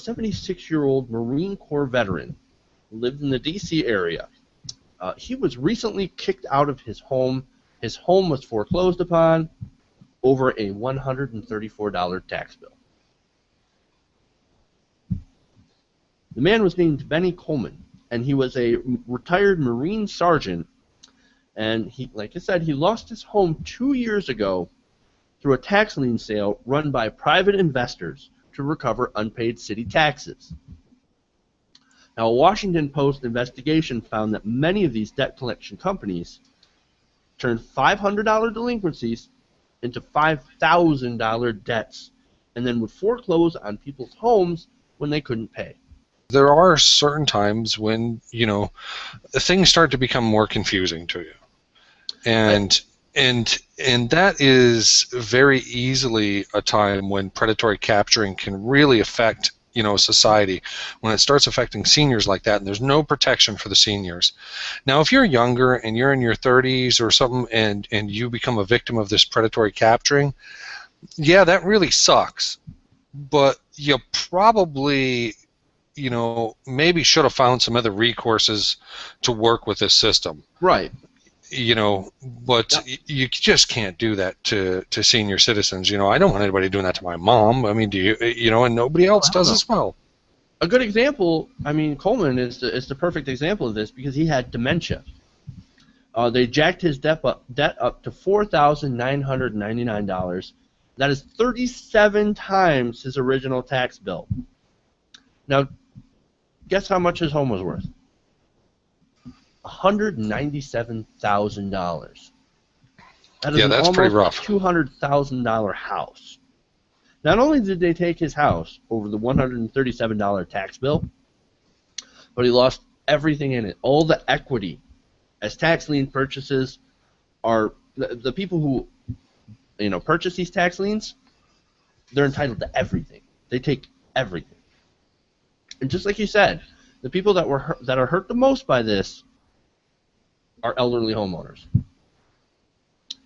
76-year-old Marine Corps veteran who lived in the D.C. area. He was recently kicked out of his home. His home was foreclosed upon over a $134 tax bill. The man was named Bennie Coleman, and he was a retired Marine sergeant. And he, like I said, he lost his home 2 years ago through a tax lien sale run by private investors to recover unpaid city taxes. Now, a Washington Post investigation found that many of these debt collection companies turned $500 delinquencies into $5,000 debts and then would foreclose on people's homes when they couldn't pay. There are certain times when, things start to become more confusing to you. And that is very easily a time when predatory capturing can really affect, society, when it starts affecting seniors like that, and there's no protection for the seniors. Now, if you're younger and you're in your 30s or something and you become a victim of this predatory capturing, yeah, that really sucks. But you probably, maybe should have found some other recourses to work with this system. Right. But you just can't do that to senior citizens. I don't want anybody doing that to my mom. I mean, do you? And nobody else does as well. A good example, Coleman is the perfect example of this because he had dementia. They jacked his debt up to $4,999. That is 37 times his original tax bill. Now, guess how much his home was worth? $197,000. That is that's pretty rough. $200,000 house. Not only did they take his house over the $137 tax bill, but he lost everything in it, all the equity. As tax lien purchases are the people who purchase these tax liens, they're entitled to everything. They take everything. And just like you said, the people that are hurt the most by this are elderly homeowners.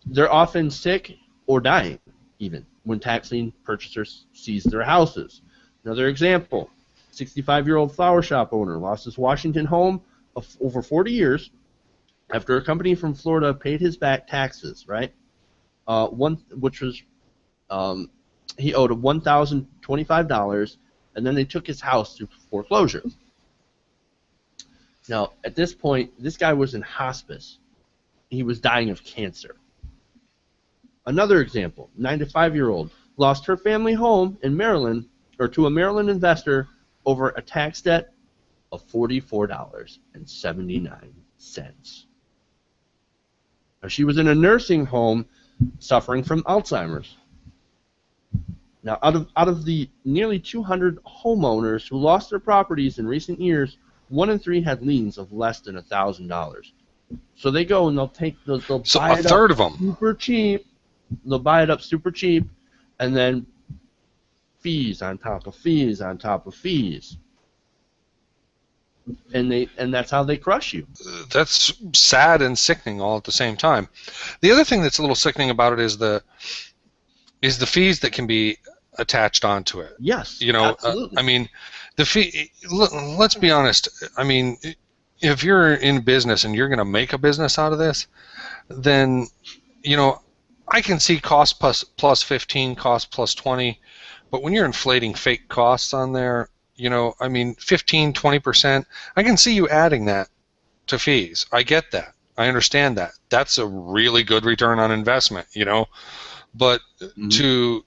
They're often sick or dying, even, when tax lien purchasers seize their houses. Another example, 65-year-old flower shop owner lost his Washington home of over 40 years after a company from Florida paid his back taxes, right? He owed $1,025, and then they took his house through foreclosure. Now, at this point, this guy was in hospice. He was dying of cancer. Another example, 95-year-old lost her family home in Maryland, or to a Maryland investor, over a tax debt of $44.79. Now, she was in a nursing home suffering from Alzheimer's. Now, out of the nearly 200 homeowners who lost their properties in recent years, 1 in 3 had liens of less than $1,000. So they go and they'll buy it up super cheap. They'll buy it up super cheap, and then fees on top of fees on top of fees. And that's how they crush you. That's sad and sickening all at the same time. The other thing that's a little sickening about it is the fees that can be attached onto it. Yes, absolutely. The fee. Let's be honest. If you're in business and you're going to make a business out of this, then I can see cost plus 15, cost plus 20, but when you're inflating fake costs on there, 15, 20%, I can see you adding that to fees. I get that. I understand that. That's a really good return on investment, but to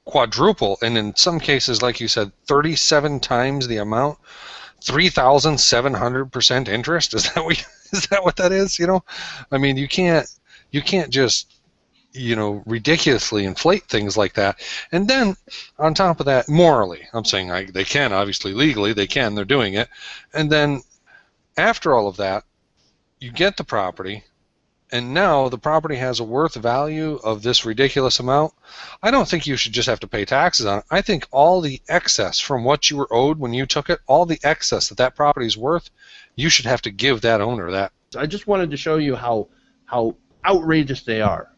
quadruple, and in some cases, like you said, 37 times the amount, 3,700% interest. Is that what that is? You can't just ridiculously inflate things like that. And then on top of that, morally, I'm saying they can, obviously legally they can, they're doing it. And then after all of that, you get the property, and now the property has a worth value of this ridiculous amount. I don't think you should just have to pay taxes on it. I think all the excess from what you were owed when you took it, all the excess that property is worth, you should have to give that owner that. I just wanted to show you how outrageous they are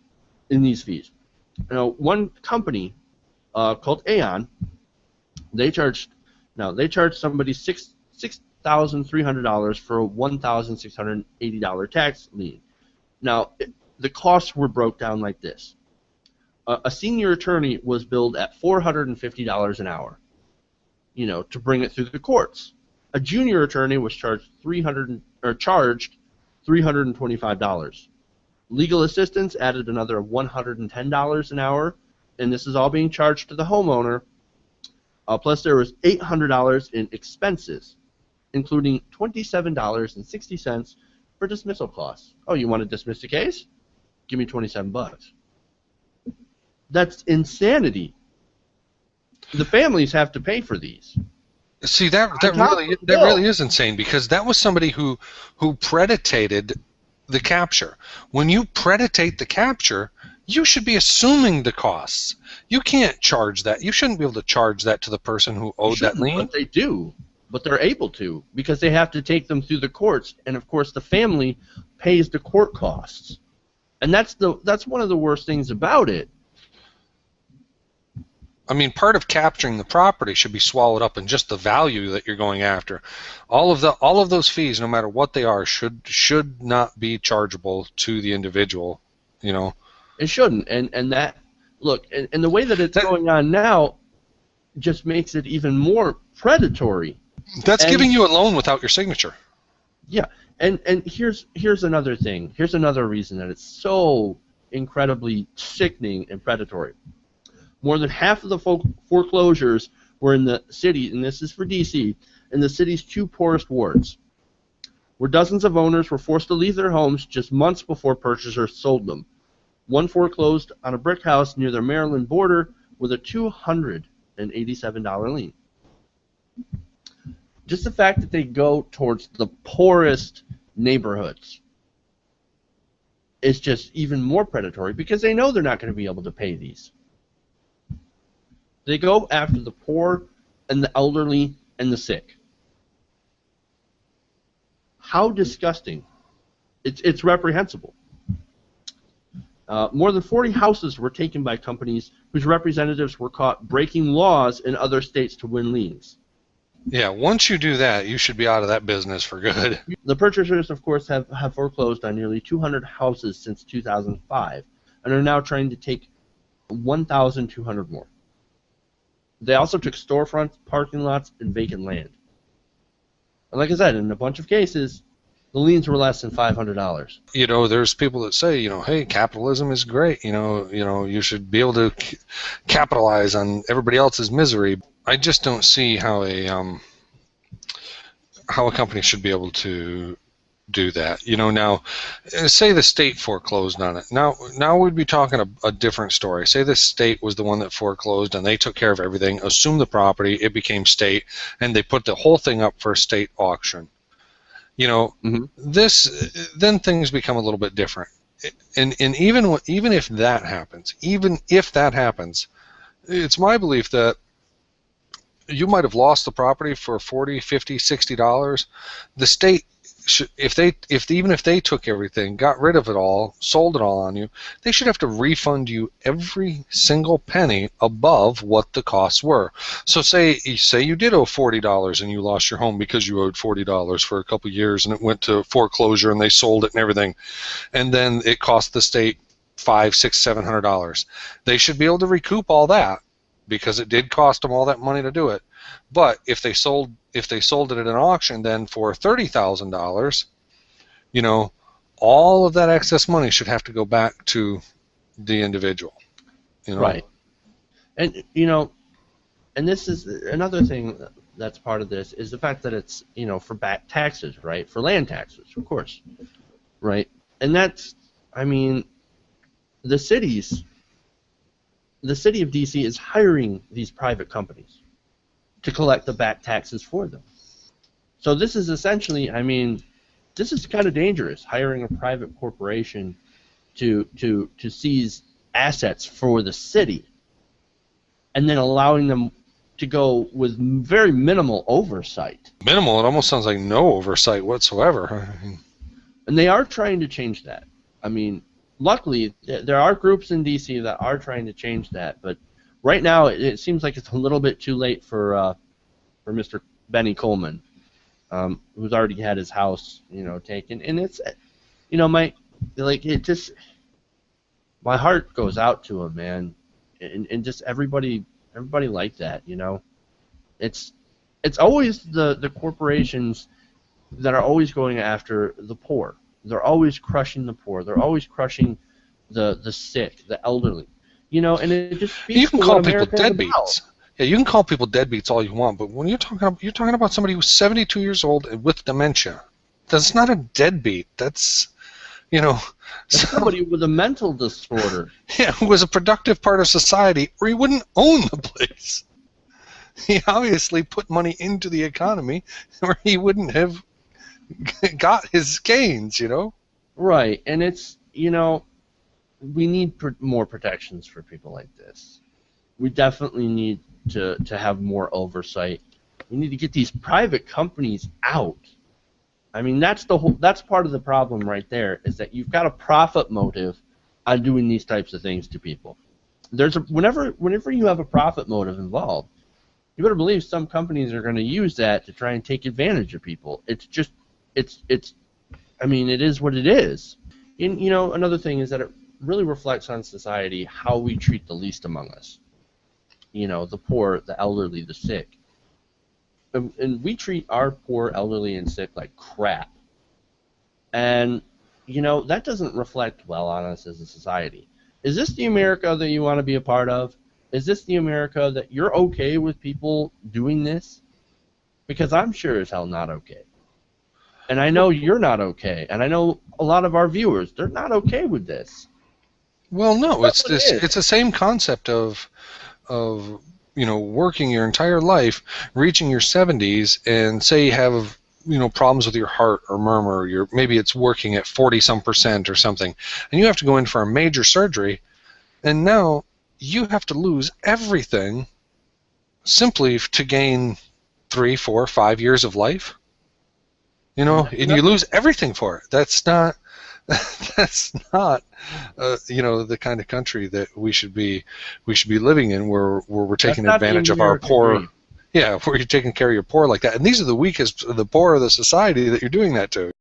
in these fees. One company called Aon, they charged Now, they charged somebody $6,300 for a $1,680 tax lien. Now, the costs were broke down like this. A senior attorney was billed at $450 an hour, to bring it through the courts. A junior attorney was charged $325. Legal assistance added another $110 an hour, and this is all being charged to the homeowner. Plus, there was $800 in expenses, including $27.60 for dismissal costs. Oh, you want to dismiss the case? Give me $27. That's insanity. The families have to pay for these. See, that really is insane, because that was somebody who predatated the capture. When you predatate the capture, you should be assuming the costs. You can't charge that. You shouldn't be able to charge that to the person who owed that lien. But they do. But they're able to, because they have to take them through the courts, and of course the family pays the court costs. And that's one of the worst things about it. I mean, part of capturing the property should be swallowed up in just the value that you're going after. All of those fees, no matter what they are, should not be chargeable to the individual. It shouldn't. And that and the way that it's going on now just makes it even more predatory. That's giving you a loan without your signature. Yeah. And here's another thing. Here's another reason that it's so incredibly sickening and predatory. More than half of the foreclosures were in the city, and this is for D.C., in the city's 2 poorest wards, where dozens of owners were forced to leave their homes just months before purchasers sold them. One foreclosed on a brick house near the Maryland border with a $287 lien. Just the fact that they go towards the poorest neighborhoods is just even more predatory, because they know they're not going to be able to pay these. They go after the poor and the elderly and the sick. How disgusting. It's reprehensible. More than 40 houses were taken by companies whose representatives were caught breaking laws in other states to win liens. Yeah, once you do that, you should be out of that business for good. The purchasers, of course, have foreclosed on nearly 200 houses since 2005 and are now trying to take 1,200 more. They also took storefronts, parking lots, and vacant land. And like I said, in a bunch of cases, the liens were less than $500. There's people that say, hey, capitalism is great. You should be able to capitalize on everybody else's misery. I just don't see how a company should be able to do that. Now, say the state foreclosed on it. Now we'd be talking a different story. Say the state was the one that foreclosed and they took care of everything, assumed the property, it became state, and they put the whole thing up for a state auction. Then things become a little bit different. And even if that happens, it's my belief that you might have lost the property for $40, $50, $60. The state, even if they took everything, got rid of it all, sold it all on you, they should have to refund you every single penny above what the costs were. So say you did owe $40 and you lost your home because you owed $40 for a couple of years, and it went to foreclosure and they sold it and everything, and then it cost the state $500, $600, $700. They should be able to recoup all that, because it did cost them all that money to do it. But if they sold it at an auction then for $30,000, all of that excess money should have to go back to the individual. Right. And and this is another thing that's part of this, is the fact that it's for back taxes, right? For land taxes, of course, right? And that's, the city of D.C. is hiring these private companies to collect the back taxes for them. So this is essentially, this is kind of dangerous, hiring a private corporation to seize assets for the city, and then allowing them to go with very minimal oversight. Minimal? It almost sounds like no oversight whatsoever. And they are trying to change that. Luckily, there are groups in D.C. that are trying to change that, but right now it seems like it's a little bit too late for for Mr. Bennie Coleman, who's already had his house, taken, and it's, my heart goes out to him, man, and just everybody like that, It's always the corporations that are always going after the poor. They're always crushing the poor. They're always crushing the sick, the elderly. And it just speaks you can to call what people America is deadbeats. about. Yeah, you can call people deadbeats all you want, but when you're talking about somebody who's 72 years old with dementia, that's not a deadbeat. That's Somebody with a mental disorder. Yeah, who was a productive part of society, or he wouldn't own the place. He obviously put money into the economy, or he wouldn't have got his gains, Right, and it's, we need more protections for people like this. We definitely need to have more oversight. We need to get these private companies out. I mean, that's part of the problem right there, is that you've got a profit motive on doing these types of things to people. Whenever you have a profit motive involved, you better believe some companies are going to use that to try and take advantage of people. It is what it is. And, another thing is that it really reflects on society how we treat the least among us. The poor, the elderly, the sick. And we treat our poor, elderly, and sick like crap. And, that doesn't reflect well on us as a society. Is this the America that you want to be a part of? Is this the America that you're okay with people doing this? Because I'm sure as hell not okay. And I know you're not okay. And I know a lot of our viewers, they're not okay with this. Well, no, it's the same concept of working your entire life, reaching your 70s, and say you have problems with your heart or murmur, maybe it's working at 40% or something, and you have to go in for a major surgery, and now you have to lose everything simply to gain 3, 4, 5 years of life. And you lose everything for it. That's not the kind of country that we should be living in, where we're taking advantage of our poor. Dream. Yeah, where you're taking care of your poor like that. And these are the weakest, the poor of the society that you're doing that to.